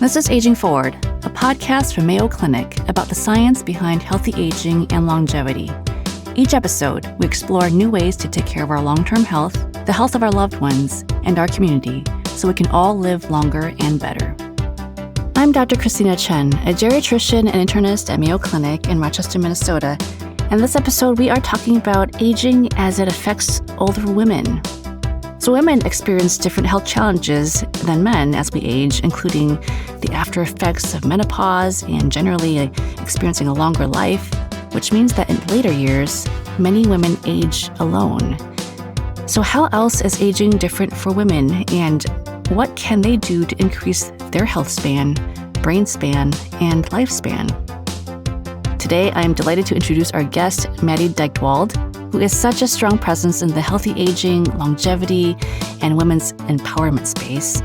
This is Aging Forward, a podcast from Mayo Clinic about the science behind healthy aging and longevity. Each episode, we explore new ways to take care of our long-term health, the health of our loved ones, and our community so we can all live longer and better. I'm Dr. Christina Chen, a geriatrician and internist at Mayo Clinic in Rochester, Minnesota. And this episode, we are talking about aging as it affects older women. So women experience different health challenges than men as we age, including the after effects of menopause and generally experiencing a longer life, which means that in later years, many women age alone. So how else is aging different for women, and what can they do to increase their health span, brain span, and lifespan? Today, I am delighted to introduce our guest, Maddie Dykewald, who is such a strong presence in the healthy aging, longevity, and women's empowerment space.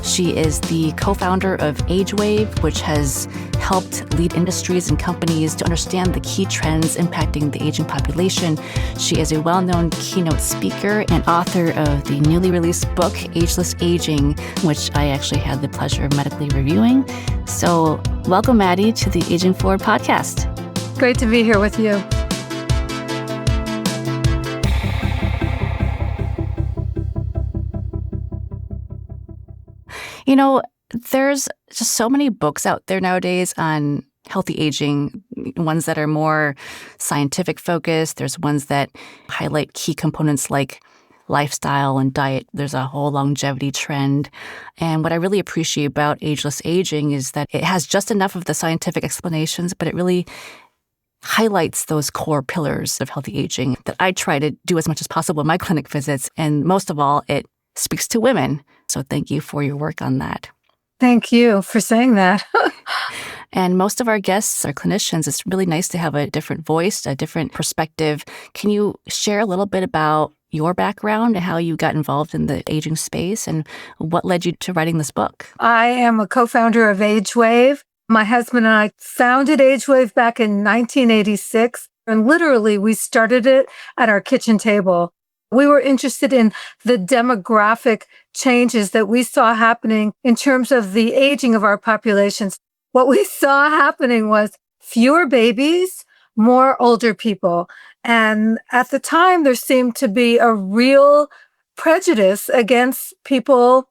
She is the co-founder of AgeWave, which has helped lead industries and companies to understand the key trends impacting the aging population. She is a well-known keynote speaker and author of the newly released book, Ageless Aging, which I actually had the pleasure of medically reviewing. So welcome, Maddie, to the Aging Forward podcast. Great to be here with you. You know, there's just so many books out there nowadays on healthy aging, ones that are more scientific focused. There's ones that highlight key components like lifestyle and diet. There's a whole longevity trend. And what I really appreciate about Ageless Aging is that it has just enough of the scientific explanations, but it really highlights those core pillars of healthy aging that I try to do as much as possible in my clinic visits. And most of all, it speaks to women. So thank you for your work on that. Thank you for saying that. And most of our guests are clinicians. It's really nice to have a different voice, a different perspective. Can you share a little bit about your background and how you got involved in the aging space and what led you to writing this book? I am a co-founder of AgeWave. My husband and I founded AgeWave back in 1986. And literally, we started it at our kitchen table. We were interested in the demographic changes that we saw happening in terms of the aging of our populations. What we saw happening was fewer babies, more older people. And at the time, there seemed to be a real prejudice against people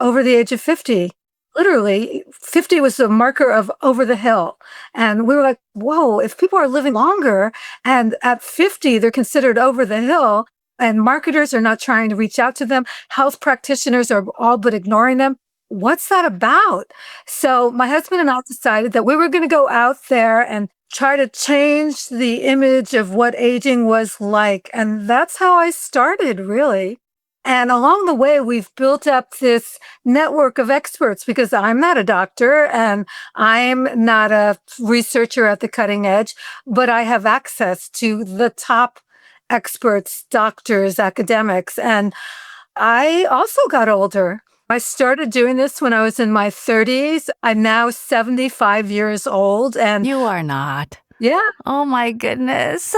over the age of 50. Literally, 50 was the marker of over the hill. And we were like, whoa, if people are living longer and at 50, they're considered over the hill, and marketers are not trying to reach out to them. Health practitioners are all but ignoring them. What's that about? So my husband and I decided that we were going to go out there and try to change the image of what aging was like. And that's how I started, really. And along the way, we've built up this network of experts because I'm not a doctor and I'm not a researcher at the cutting edge, but I have access to the top experts, doctors, academics. And I also got older. I started doing this when I was in my 30s. I'm now 75 years old. And You are not. yeah. Oh my goodness.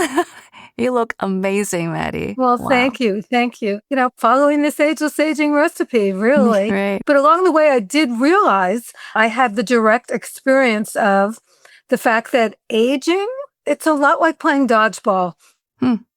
You look amazing, Maddie. Well, Wow. thank you. Thank you. You know, following this ageless aging recipe, really. Right. But along the way, I did realize I had the direct experience of the fact that aging, it's a lot like playing dodgeball.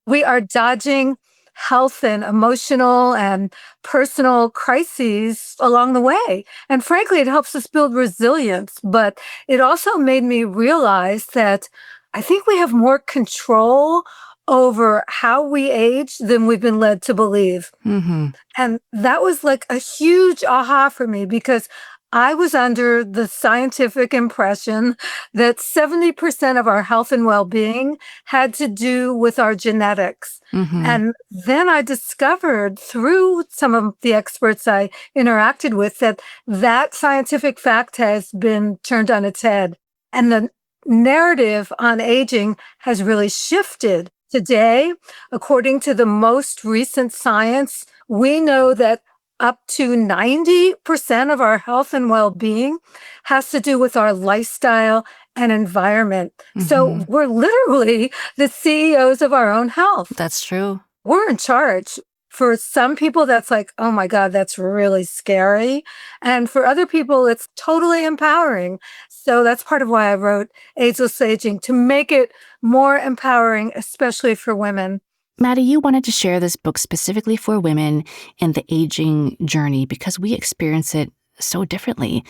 We are dodging health and emotional and personal crises along the way. And frankly, it helps us build resilience. But it also made me realize that I think we have more control over how we age than we've been led to believe. Mm-hmm. And that was like a huge aha for me because I was under the scientific impression that 70% of our health and well-being had to do with our genetics. Mm-hmm. And then I discovered through some of the experts I interacted with that that scientific fact has been turned on its head. And the narrative on aging has really shifted. Today, according to the most recent science, we know that up to 90% of our health and well-being has to do with our lifestyle and environment. Mm-hmm. So we're literally the CEOs of our own health. That's true. We're in charge. For some people, that's like, oh my God, that's really scary. And for other people, it's totally empowering. So that's part of why I wrote Ageless Aging, to make it more empowering, especially for women. Maddie, you wanted to share this book specifically for women in the aging journey because we experience it so differently.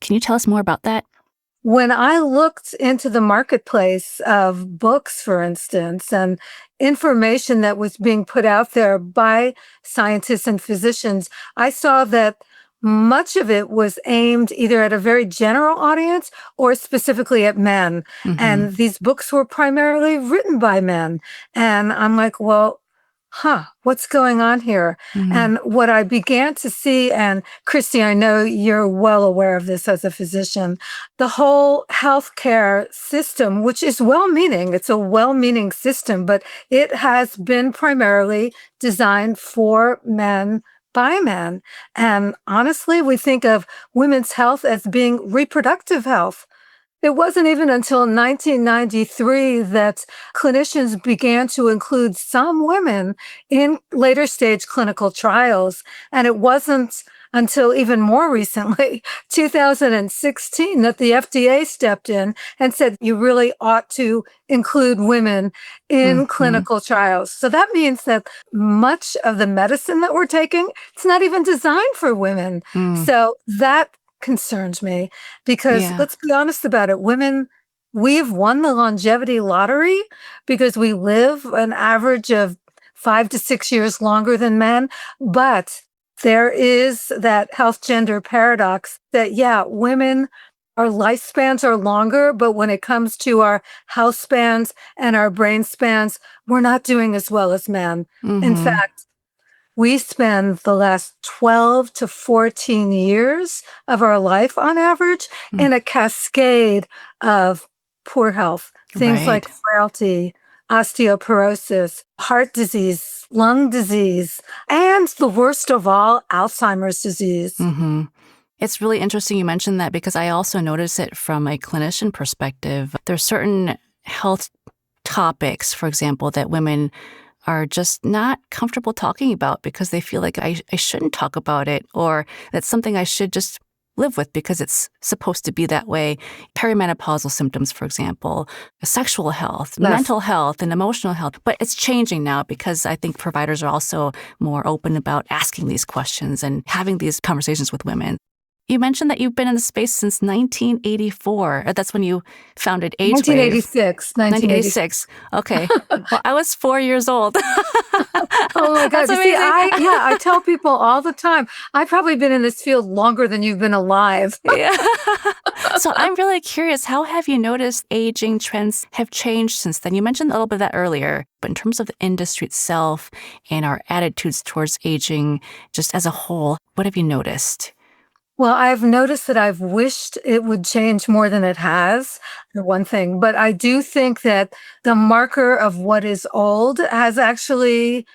Can you tell us more about that? When I looked into the marketplace of books, for instance, and information that was being put out there by scientists and physicians, I saw that much of it was aimed either at a very general audience or specifically at men. And these books were primarily written by men. And I'm like, well, what's going on here? And what I began to see, and Christy, I know you're well aware of this as a physician, the whole healthcare system, which is well-meaning, it's a well-meaning system, but it has been primarily designed for men by men. And honestly, we think of women's health as being reproductive health. It wasn't even until 1993 that clinicians began to include some women in later stage clinical trials. And it wasn't until even more recently, 2016, that the FDA stepped in and said, you really ought to include women in clinical trials. So that means that much of the medicine that we're taking, it's not even designed for women. So that concerns me because let's be honest about it. Women, we've won the longevity lottery because we live an average of 5 to 6 years longer than men. But there is that health gender paradox that, women, our lifespans are longer, but when it comes to our health spans and our brain spans, we're not doing as well as men. In fact, we spend the last 12 to 14 years of our life on average in a cascade of poor health. Things like frailty, osteoporosis, heart disease, lung disease, and the worst of all, Alzheimer's disease. It's really interesting you mentioned that because I also notice it from a clinician perspective. There's certain health topics, for example, that women are just not comfortable talking about because they feel like I shouldn't talk about it, or that's something I should just live with because it's supposed to be that way. Perimenopausal symptoms, for example, sexual health, mental health, and emotional health. But it's changing now because I think providers are also more open about asking these questions and having these conversations with women. You mentioned that you've been in the space since 1984. That's when you founded AgeWave. 1986. 1986. Okay. Well, I was 4 years old. Oh my God. That's You see, amazing. I tell people all the time, I've probably been in this field longer than you've been alive. Yeah. So I'm really curious, how have you noticed aging trends have changed since then? You mentioned a little bit of that earlier, but in terms of the industry itself and our attitudes towards aging just as a whole, what have you noticed? Well, I've noticed that I've wished it would change more than it has, one thing. But I do think that the marker of what is old has actually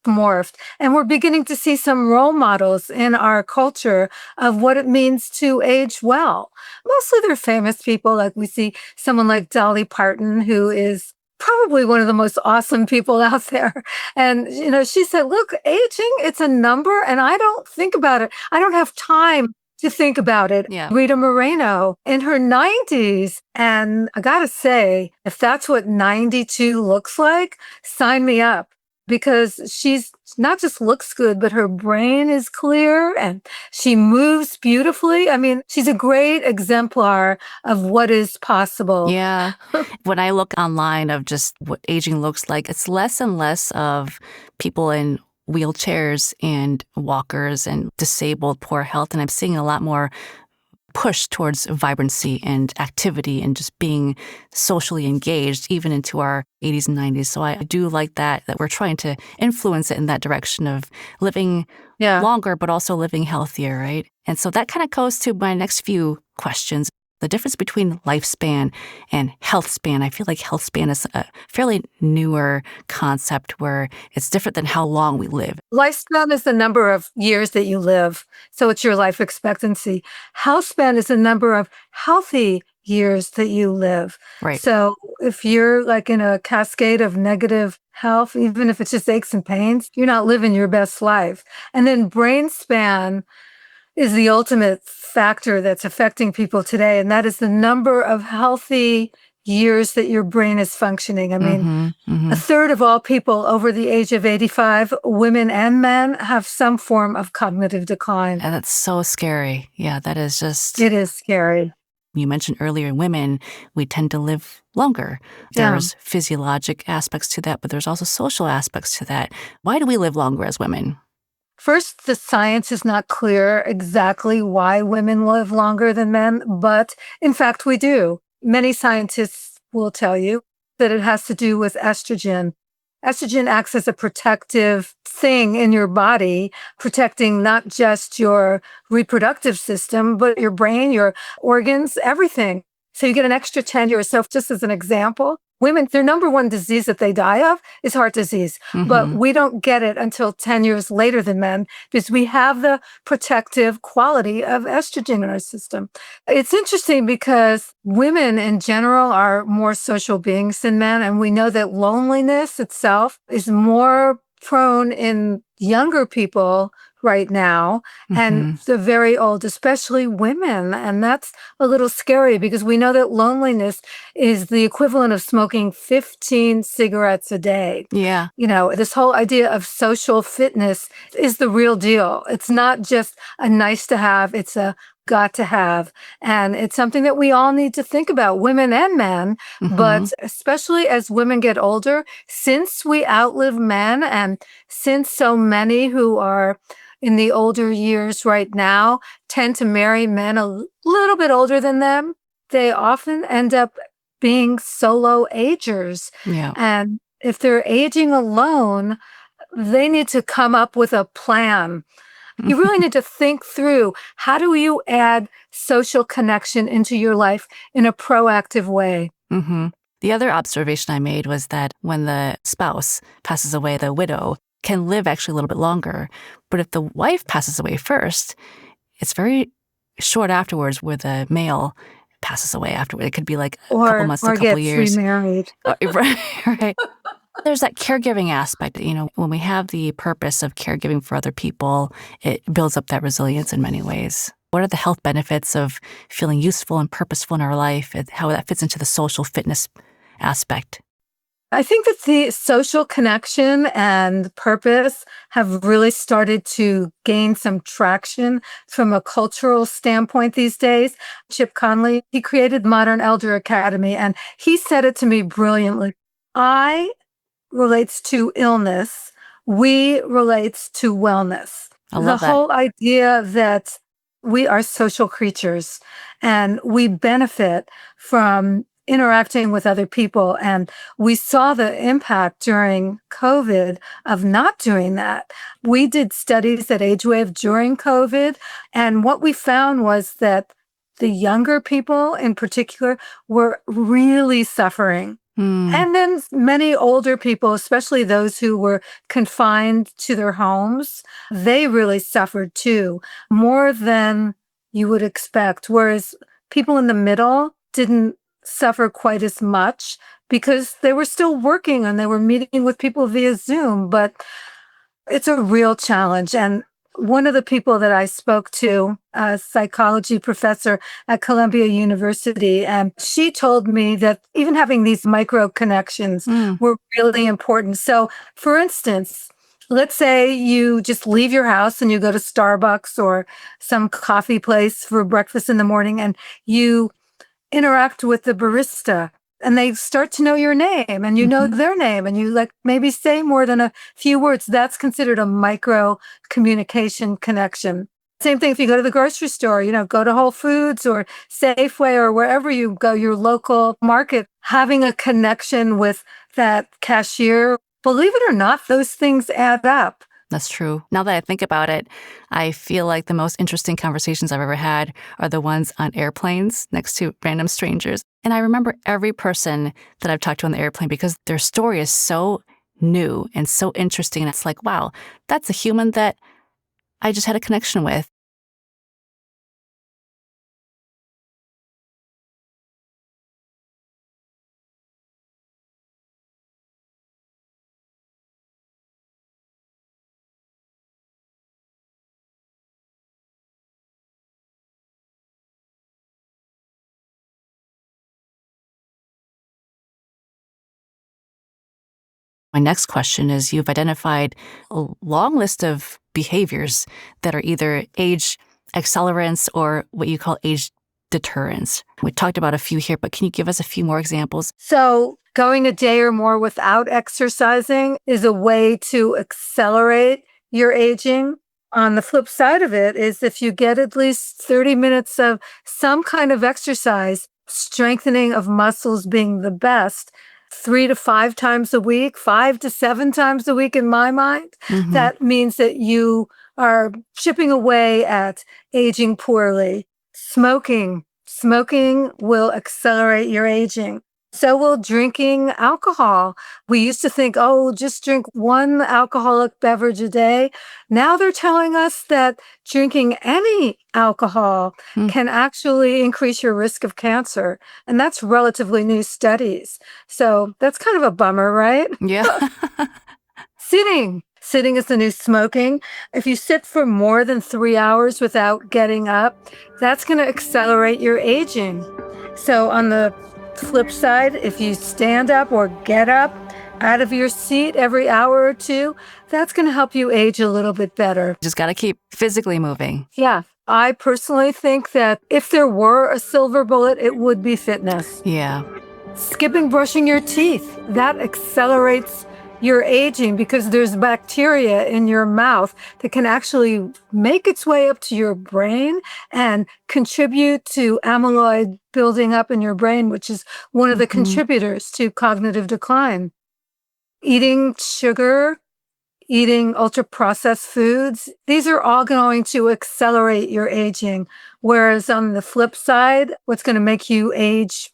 morphed. And we're beginning to see some role models in our culture of what it means to age well. Mostly they're famous people. Like we see someone like Dolly Parton, who is probably one of the most awesome people out there. And, she said, look, aging, it's a number, and I don't think about it. I don't have time to think about it. Yeah. Rita Moreno in her 90s. And I gotta say, if that's what 92 looks like, sign me up. Because she's not just looks good, but her brain is clear and she moves beautifully. I mean, she's a great exemplar of what is possible. Yeah. When I look online of just what aging looks like, it's less and less of people in wheelchairs and walkers and disabled, poor health. And I'm seeing a lot more push towards vibrancy and activity and just being socially engaged even into our 80s and 90s. So I do like that we're trying to influence it in that direction of living longer, but also living healthier, right? And so that kind of goes to my next few questions. The difference between lifespan and health span. I feel like health span is a fairly newer concept where it's different than how long we live. Lifespan is the number of years that you live. So it's your life expectancy. Health span is the number of healthy years that you live. Right. So if you're like in a cascade of negative health, even if it's just aches and pains, you're not living your best life. And then brain span is the ultimate factor that's affecting people today. And that is the number of healthy years that your brain is functioning. I mean, a third of all people over the age of 85, women and men, have some form of cognitive decline. And that's so scary. Yeah, that is just. It is scary. You mentioned earlier in women, we tend to live longer. Yeah. There's physiologic aspects to that, but there's also social aspects to that. Why do we live longer as women? First, the science is not clear exactly why women live longer than men, but in fact, we do. Many scientists will tell you that it has to do with estrogen. Estrogen acts as a protective thing in your body, protecting not just your reproductive system, but your brain, your organs, everything. So you get an extra 10 years. So just as an example, women, their number one disease that they die of is heart disease. But we don't get it until 10 years later than men because we have the protective quality of estrogen in our system. It's interesting because women in general are more social beings than men. And we know that loneliness itself is more prone in younger people right now and the very old, especially women. And that's a little scary because we know that loneliness is the equivalent of smoking 15 cigarettes a day. Yeah. You know, this whole idea of social fitness is the real deal. It's not just a nice to have, it's a got to have. And it's something that we all need to think about, women and men, but especially as women get older, since we outlive men and since so many who are in the older years right now tend to marry men a little bit older than them, they often end up being solo agers. Yeah. And if they're aging alone, they need to come up with a plan. You really need to think through, how do you add social connection into your life in a proactive way? The other observation I made was that when the spouse passes away, the widow can live actually a little bit longer. But if the wife passes away first, it's very short afterwards where the male passes away afterward. It could be like a couple months, a couple gets years. remarried. Right. There's that caregiving aspect. You know, when we have the purpose of caregiving for other people, it builds up that resilience in many ways. What are the health benefits of feeling useful and purposeful in our life, and how that fits into the social fitness aspect? I think that the social connection and purpose have really started to gain some traction from a cultural standpoint these days. Chip Conley, he created Modern Elder Academy, and he said it to me brilliantly. I relates to illness. We relates to wellness. I love The that. whole idea that we are social creatures and we benefit from interacting with other people. And we saw the impact during COVID of not doing that. We did studies at AgeWave during COVID. And what we found was that the younger people in particular were really suffering. And then many older people, especially those who were confined to their homes, they really suffered too, more than you would expect. Whereas people in the middle didn't suffer quite as much because they were still working and they were meeting with people via Zoom. But it's a real challenge. And one of the people that I spoke to, a psychology professor at Columbia University, and she told me that even having these micro connections were really important. So, for instance, let's say you just leave your house and you go to Starbucks or some coffee place for breakfast in the morning and you interact with the barista and they start to know your name and you know their name and you like maybe say more than a few words. That's considered a micro communication connection. Same thing if you go to the grocery store, you know, go to Whole Foods or Safeway or wherever you go, your local market, having a connection with that cashier. Believe it or not, those things add up. That's true. Now that I think about it, I feel like the most interesting conversations I've ever had are the ones on airplanes next to random strangers. And I remember every person that I've talked to on the airplane because their story is so new and so interesting. And it's like, wow, that's a human that I just had a connection with. My next question is, you've identified a long list of behaviors that are either age accelerants or what you call age deterrents. We talked about a few here, but can you give us a few more examples? So going a day or more without exercising is a way to accelerate your aging. On the flip side of it is if you get at least 30 minutes of some kind of exercise, strengthening of muscles being the best, 3 to 5 times a week, 5 to 7 times a week in my mind, that means that you are chipping away at aging poorly. Smoking will accelerate your aging. So will drinking alcohol. We used to think, oh, just drink one alcoholic beverage a day. Now they're telling us that drinking any alcohol can actually increase your risk of cancer. And that's relatively new studies. So that's kind of a bummer, right? Yeah. Sitting is the new smoking. If you sit for more than 3 hours without getting up, that's going to accelerate your aging. So on the flip side, if you stand up or get up out of your seat every hour or two, that's going to help you age a little bit better. Just got to keep physically moving. Yeah. I personally think that if there were a silver bullet, it would be fitness. Yeah. Skipping brushing your teeth, that accelerates your aging because there's bacteria in your mouth that can actually make its way up to your brain and contribute to amyloid building up in your brain, which is one of the contributors to cognitive decline. Eating sugar, eating ultra-processed foods, these are all going to accelerate your aging. Whereas on the flip side, what's going to make you age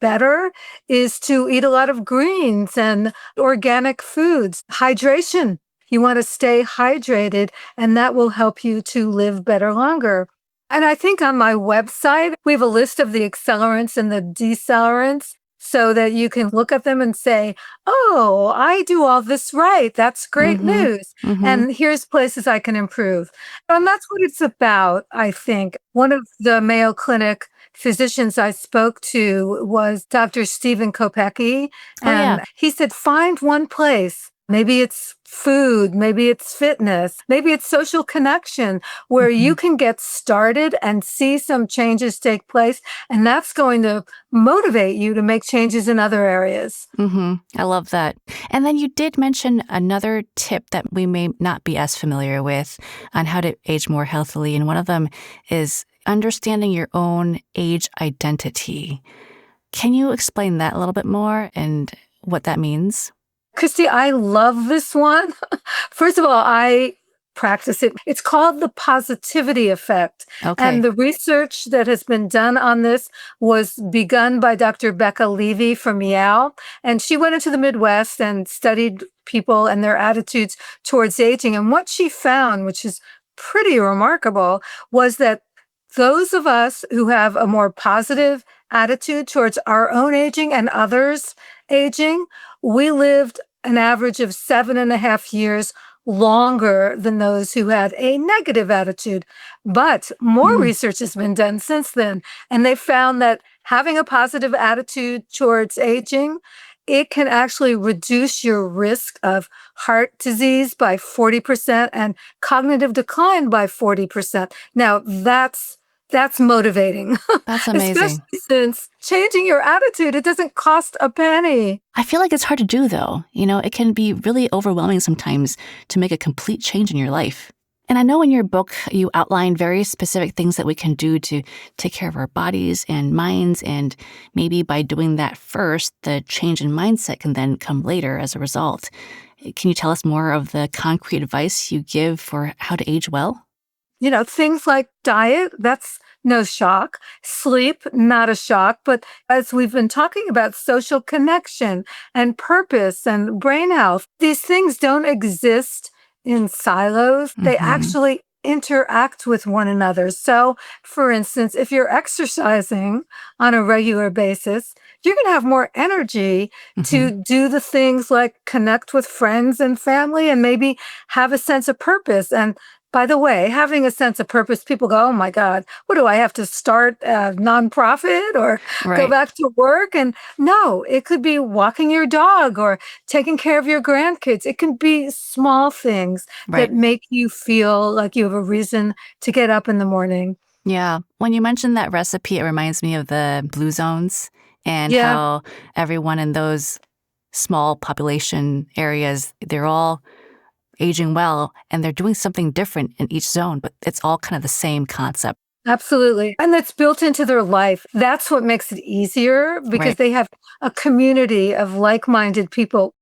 better is to eat a lot of greens and organic foods. Hydration. You want to stay hydrated, and that will help you to live better longer. And I think on my website, we have a list of the accelerants and the decelerants so that you can look at them and say, oh, I do all this right. That's great news. And here's places I can improve. And that's what it's about, I think. One of the Mayo Clinic physicians I spoke to was Dr. Stephen Kopecky. And he said, find one place. Maybe it's food, maybe it's fitness, maybe it's social connection where you can get started and see some changes take place. And that's going to motivate you to make changes in other areas. I love that. And then you did mention another tip that we may not be as familiar with on how to age more healthily. And one of them is understanding your own age identity. Can you explain that a little bit more and what that means? Christy, I love this one. First of all, I practice it. It's called the positivity effect. Okay. And the research that has been done on this was begun by Dr. Becca Levy from Yale. And she went into the Midwest and studied people and their attitudes towards aging. And what she found, which is pretty remarkable, was that those of us who have a more positive attitude towards our own aging and others' aging, we lived an average of 7.5 years longer than those who had a negative attitude. But more research has been done since then, and they found that having a positive attitude towards aging, it can actually reduce your risk of heart disease by 40% and cognitive decline by 40%. Now, that's motivating. That's amazing. Especially since changing your attitude, it doesn't cost a penny. I feel like it's hard to do, though. You know, it can be really overwhelming sometimes to make a complete change in your life. And I know in your book, you outline very specific things that we can do to take care of our bodies and minds. And maybe by doing that first, the change in mindset can then come later as a result. Can you tell us more of the concrete advice you give for how to age well? You know, things like diet, that's no shock. Sleep, not a shock. But as we've been talking about, social connection and purpose and brain health, these things don't exist in silos. They actually interact with one another. So, for instance, if you're exercising on a regular basis, you're going to have more energy to do the things like connect with friends and family and maybe have a sense of purpose. And By the way, having a sense of purpose, people go, oh my God, what do I have to start a nonprofit or go Right. back to work? And no, it could be walking your dog or taking care of your grandkids. It can be small things that Right. make you feel like you have a reason to get up in the morning. Yeah. When you mentioned that recipe, it reminds me of the blue zones and Yeah, how everyone in those small population areas, they're all aging well and they're doing something different in each zone, but it's all kind of the same concept. absolutely. And that's built into their life. That's what makes it easier because Right. they have a community of like minded people.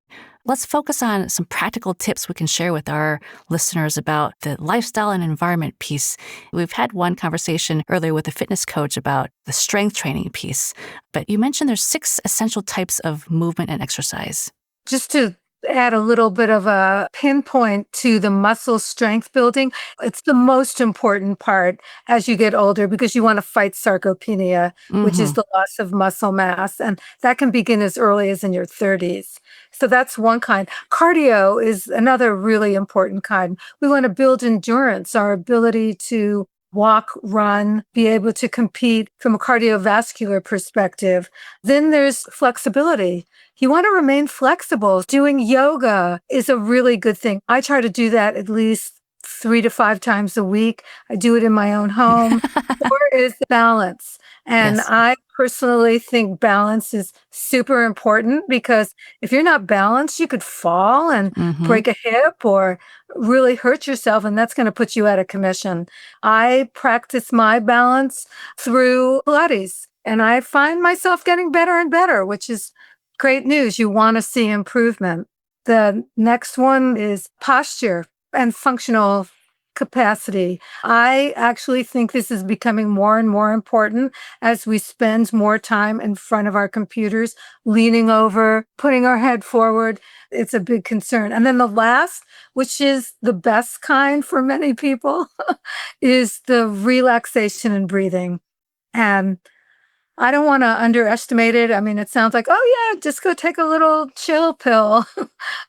Let's focus on some practical tips we can share with our listeners about the lifestyle and environment piece. We've had one conversation earlier with a fitness coach about the strength training piece, but you mentioned there's 6 essential types of movement and exercise. Just to add a little bit of a pinpoint to the muscle strength building, it's the most important part as you get older because you want to fight sarcopenia, which is Hmm. the loss of muscle mass. And that can begin as early as in your 30s. So that's one kind. Cardio is another really important kind. We want to build endurance, our ability to walk, run, be able to compete from a cardiovascular perspective. Then there's flexibility. You want to remain flexible. Doing yoga is a really good thing. I try to do that at least 3 to 5 times a week. I do it in my own home. Or is balance. And Yes. I personally think balance is super important because if you're not balanced, you could fall and Hmm. break a hip or really hurt yourself, and that's going to put you out of commission. I practice my balance through Pilates, and I find myself getting better and better, which is great news. You want to see improvement. The next one is posture and functional capacity. I actually think this is becoming more and more important as we spend more time in front of our computers, leaning over, putting our head forward. It's a big concern. And then the last, which is the best kind for many people, is the relaxation and breathing. And I don't want to underestimate it. I mean, it sounds like, oh, yeah, just go take a little chill pill.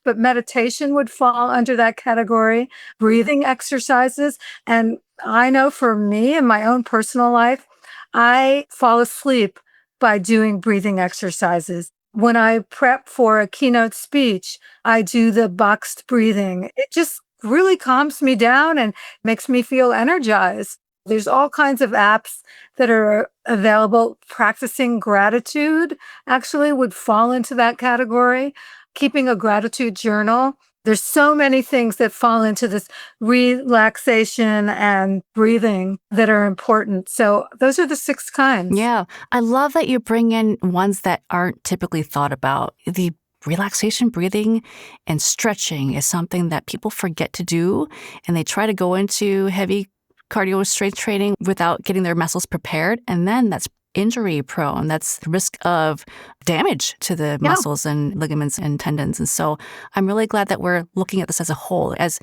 But meditation would fall under that category, breathing exercises. And I know for me in my own personal life, I fall asleep by doing breathing exercises. When I prep for a keynote speech, I do the boxed breathing. It just really calms me down and makes me feel energized. There's all kinds of apps that are available. Practicing gratitude actually would fall into that category. Keeping a gratitude journal. There's so many things that fall into this relaxation and breathing that are important. So those are the 6 kinds. Yeah. I love that you bring in ones that aren't typically thought about. The relaxation, breathing, and stretching is something that people forget to do, and they try to go into heavy cardio strength training without getting their muscles prepared. And then that's injury prone. That's the risk of damage to the Yeah. muscles and ligaments and tendons. And so I'm really glad that we're looking at this as a whole. As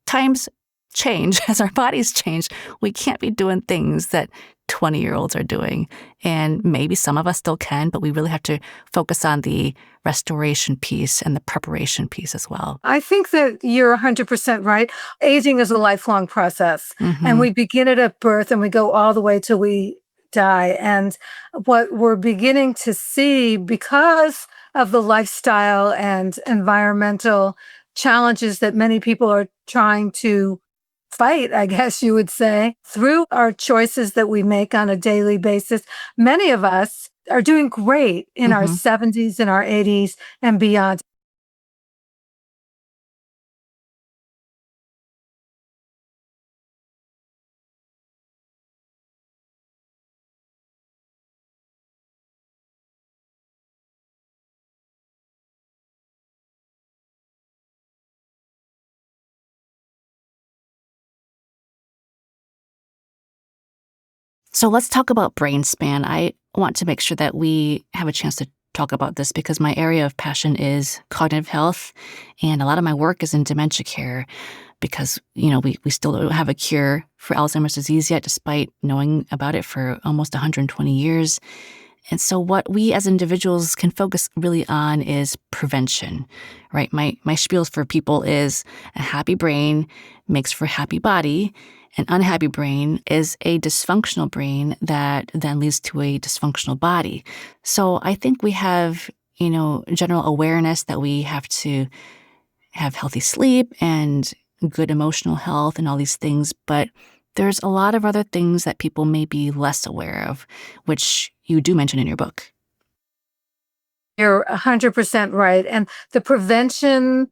times change, as our bodies change, we can't be doing things that 20-year-olds are doing. And maybe some of us still can, but we really have to focus on the restoration piece and the preparation piece as well. I think that you're 100% right. Aging is a lifelong process, and Hmm. we begin it at birth and we go all the way till we die. And what we're beginning to see because of the lifestyle and environmental challenges that many people are trying to fight, I guess you would say, through our choices that we make on a daily basis, many of us are doing great in our Hmm. 70s and our 80s and beyond. So let's talk about brain span. I want to make sure that we have a chance to talk about this because my area of passion is cognitive health, and a lot of my work is in dementia care because, we still don't have a cure for Alzheimer's disease yet, despite knowing about it for almost 120 years. And so what we as individuals can focus really on is prevention, right? My spiels for people is a happy brain makes for a happy body. An unhappy brain is a dysfunctional brain that then leads to a dysfunctional body. So I think we have, general awareness that we have to have healthy sleep and good emotional health and all these things, but there's a lot of other things that people may be less aware of, which you do mention in your book. You're 100% right. And the prevention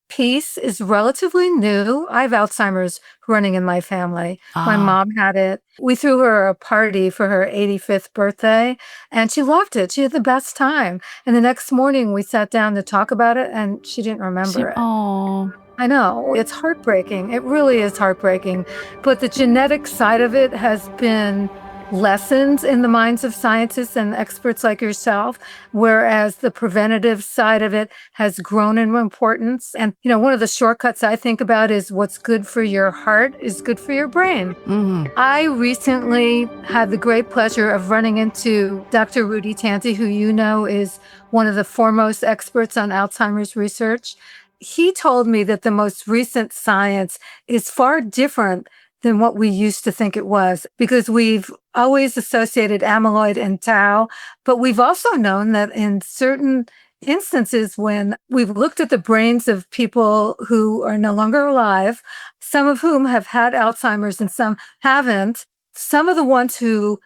piece is relatively new. I have Alzheimer's running in my family. My mom had it. We threw her a party for her 85th birthday, and she loved it. She had the best time. And the next morning, we sat down to talk about it, and she didn't remember it. Oh. I know. It's heartbreaking. It really is heartbreaking. But the genetic side of it has been lessened in the minds of scientists and experts like yourself, whereas the preventative side of it has grown in importance. And, one of the shortcuts I think about is what's good for your heart is good for your brain. Mm-hmm. I recently had the great pleasure of running into Dr. Rudy Tanti, who is one of the foremost experts on Alzheimer's research. He told me that the most recent science is far different than what we used to think it was, because we've always associated amyloid and tau, but we've also known that in certain instances when we've looked at the brains of people who are no longer alive, some of whom have had Alzheimer's and some haven't, some of the ones who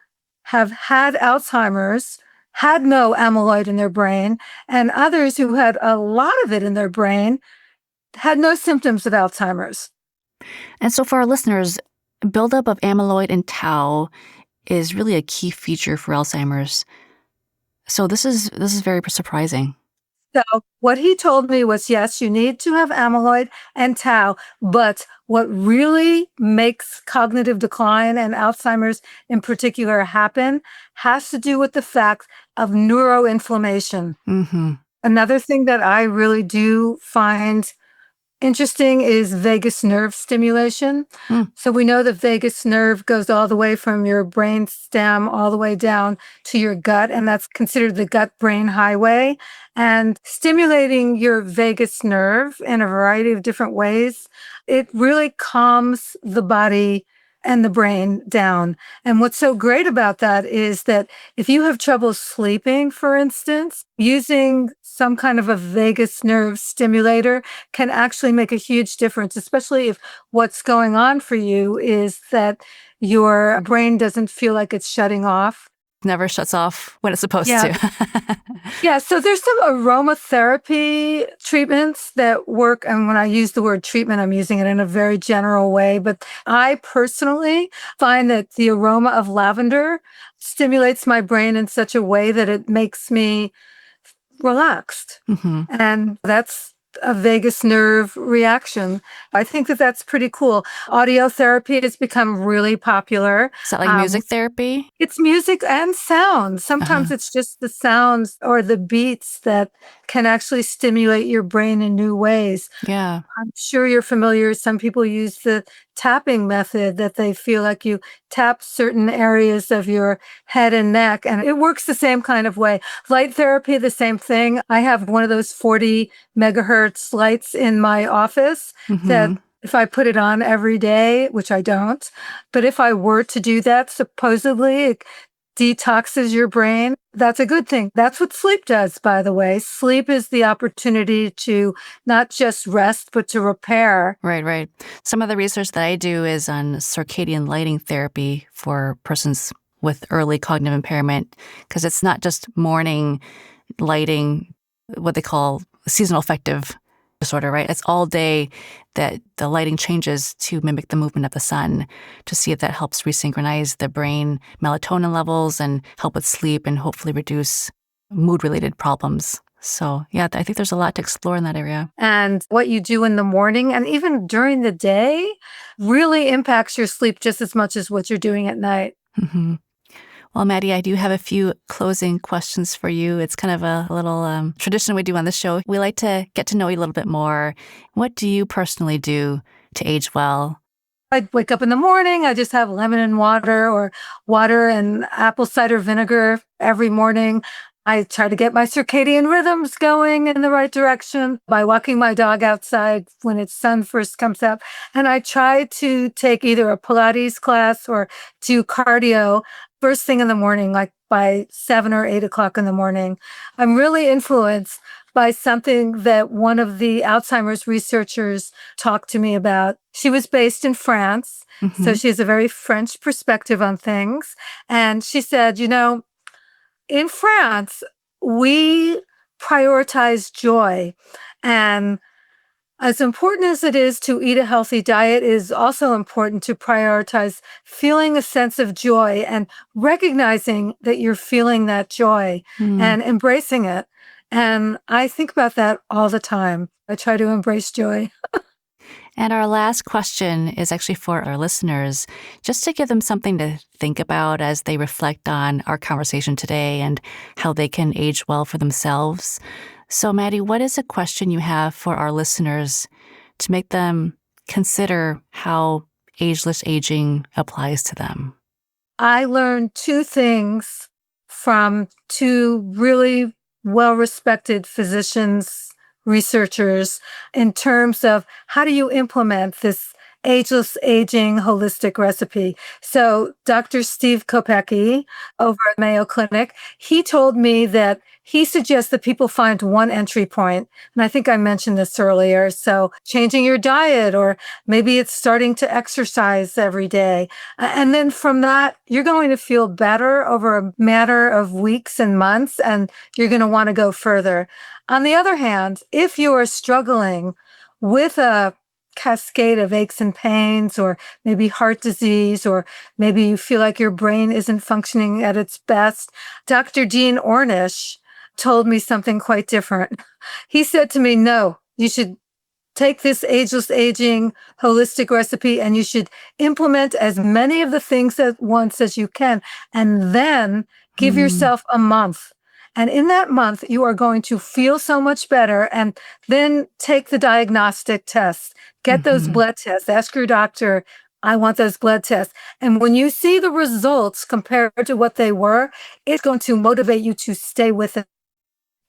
have had Alzheimer's had no amyloid in their brain, and others who had a lot of it in their brain had no symptoms of Alzheimer's. And so for our listeners, buildup of amyloid and tau is really a key feature for Alzheimer's. So this is very surprising. So what he told me was, yes, you need to have amyloid and tau, but what really makes cognitive decline and Alzheimer's in particular happen has to do with the fact of neuroinflammation. Mm-hmm. Another thing that I really do find interesting is vagus nerve stimulation. So we know the vagus nerve goes all the way from your brain stem all the way down to your gut, and that's considered the gut-brain highway. And stimulating your vagus nerve in a variety of different ways, it really calms the body and the brain down. And what's so great about that is that if you have trouble sleeping, for instance, using some kind of a vagus nerve stimulator can actually make a huge difference, especially if what's going on for you is that your brain doesn't feel like it's shutting off. Never shuts off when it's supposed to. Yeah, so there's some aromatherapy treatments that work. And when I use the word treatment, I'm using it in a very general way. But I personally find that the aroma of lavender stimulates my brain in such a way that it makes me relaxed. Mm-hmm. And that's a vagus nerve reaction. I think that that's pretty cool. Audio therapy has become really popular. Is that like music therapy? It's music and sound. Sometimes it's just the sounds or the beats that can actually stimulate your brain in new ways. Yeah. I'm sure you're familiar. Some people use the tapping method, that they feel like you tap certain areas of your head and neck, and it works the same kind of way. Light therapy, the same thing. I have one of those 40 megahertz lights in my office that if I put it on every day, which I don't, but if I were to do that, supposedly it detoxes your brain. That's a good thing. That's what sleep does, by the way. Sleep is the opportunity to not just rest, but to repair. Right. Some of the research that I do is on circadian lighting therapy for persons with early cognitive impairment, because it's not just morning lighting, what they call seasonal affective disorder, right? It's all day that the lighting changes to mimic the movement of the sun, to see if that helps resynchronize the brain melatonin levels and help with sleep and hopefully reduce mood-related problems. So yeah, I think there's a lot to explore in that area. And what you do in the morning and even during the day really impacts your sleep just as much as what you're doing at night. Mm-hmm. Well, Maddie, I do have a few closing questions for you. It's kind of a little tradition we do on the show. We like to get to know you a little bit more. What do you personally do to age well? I'd wake up in the morning, I just have lemon and water or water and apple cider vinegar every morning. I try to get my circadian rhythms going in the right direction by walking my dog outside when its sun first comes up. And I try to take either a Pilates class or do cardio first thing in the morning, like by 7 or 8 o'clock in the morning. I'm really influenced by something that one of the Alzheimer's researchers talked to me about. She was based in France, so she has a very French perspective on things. And she said, in France, we prioritize joy. And as important as it is to eat a healthy diet, it is also important to prioritize feeling a sense of joy and recognizing that you're feeling that joy and embracing it. And I think about that all the time. I try to embrace joy. And our last question is actually for our listeners, just to give them something to think about as they reflect on our conversation today and how they can age well for themselves. So, Maddie, what is a question you have for our listeners to make them consider how ageless aging applies to them? I learned 2 things from 2 really well-respected physicians, researchers, in terms of how do you implement this ageless aging holistic recipe. So Dr. Steve Kopecky over at Mayo Clinic, he told me that he suggests that people find one entry point. And I think I mentioned this earlier. So changing your diet, or maybe it's starting to exercise every day. And then from that, you're going to feel better over a matter of weeks and months, and you're going to want to go further. On the other hand, if you are struggling with a cascade of aches and pains, or maybe heart disease, or maybe you feel like your brain isn't functioning at its best, Dr. Dean Ornish told me something quite different. He said to me, no, you should take this ageless aging holistic recipe and you should implement as many of the things at once as you can, and then give yourself a month. And in that month, you are going to feel so much better. And then take the diagnostic tests, get those blood tests, ask your doctor, I want those blood tests. And when you see the results compared to what they were, it's going to motivate you to stay with it.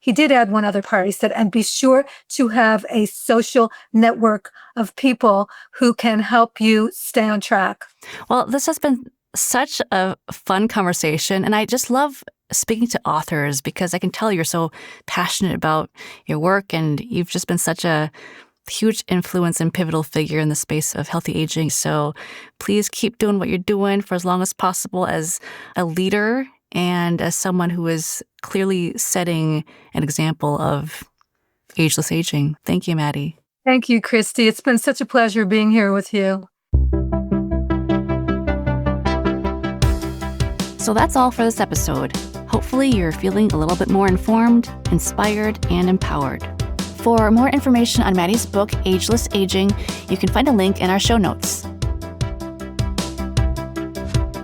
He did add one other part. He said, and be sure to have a social network of people who can help you stay on track. Well, this has been such a fun conversation. And I just love speaking to authors because I can tell you're so passionate about your work, and you've just been such a huge influence and pivotal figure in the space of healthy aging. So please keep doing what you're doing for as long as possible as a leader and as someone who is clearly setting an example of ageless aging. Thank you, Maddie. Thank you, Christy. It's been such a pleasure being here with you. So that's all for this episode. Hopefully you're feeling a little bit more informed, inspired, and empowered. For more information on Maddie's book, Ageless Aging, you can find a link in our show notes.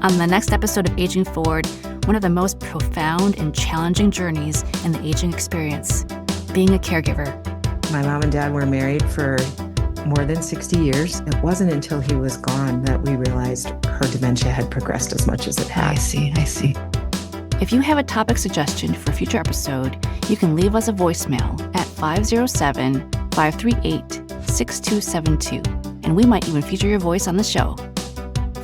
On the next episode of Aging Forward, one of the most profound and challenging journeys in the aging experience, being a caregiver. My mom and dad were married for more than 60 years. It wasn't until he was gone that we realized her dementia had progressed as much as it had. I see. If you have a topic suggestion for a future episode, you can leave us a voicemail at 507-538-6272, and we might even feature your voice on the show.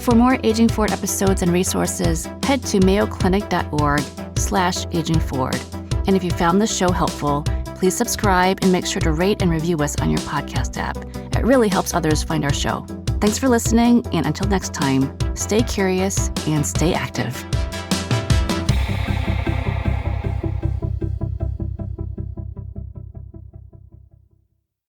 For more Aging Forward episodes and resources, head to mayoclinic.org/agingforward. And if you found this show helpful, please subscribe and make sure to rate and review us on your podcast app. It really helps others find our show. Thanks for listening, and until next time, stay curious and stay active.